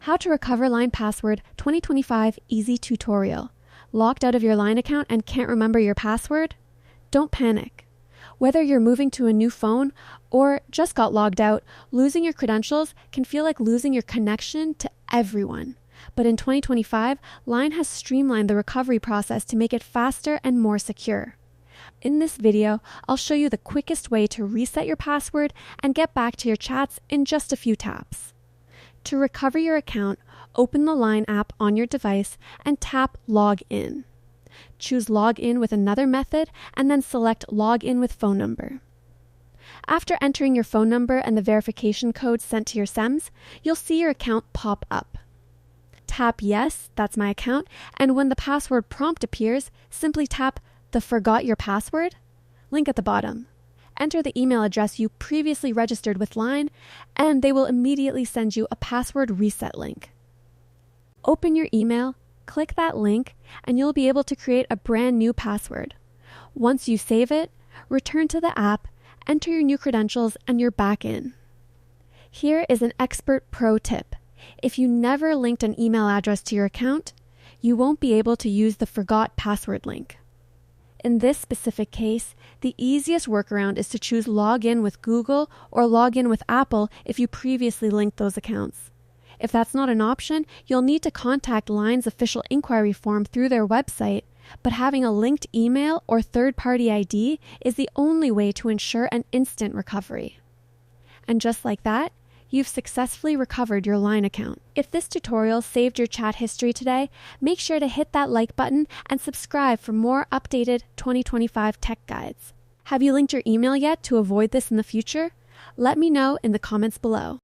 How to Recover Line Password 2025 Easy Tutorial. Locked out of your Line account and can't remember your password? Don't panic. Whether you're moving to a new phone or just got logged out, losing your credentials can feel like losing your connection to everyone. But in 2025, Line has streamlined the recovery process to make it faster and more secure. In this video, I'll show you the quickest way to reset your password and get back to your chats in just a few taps. To recover your account, open the Line app on your device and tap Log In. Choose Log In with another method and then select Log In with phone number. After entering your phone number and the verification code sent to your SEMS, you'll see your account pop up. Tap Yes, that's my account, and when the password prompt appears, simply tap the Forgot Your Password link at the bottom. Enter the email address you previously registered with Line, and they will immediately send you a password reset link. Open your email, click that link, and you'll be able to create a brand new password. Once you save it, return to the app, enter your new credentials, and you're back in. Here is an expert pro tip. If you never linked an email address to your account, you won't be able to use the Forgot Password link. In this specific case, the easiest workaround is to choose Login with Google or Login with Apple if you previously linked those accounts. If that's not an option, you'll need to contact Line's official inquiry form through their website, but having a linked email or third-party ID is the only way to ensure an instant recovery. And just like that, you've successfully recovered your Line account. If this tutorial saved your chat history today, make sure to hit that like button and subscribe for more updated 2025 tech guides. Have you linked your email yet to avoid this in the future? Let me know in the comments below.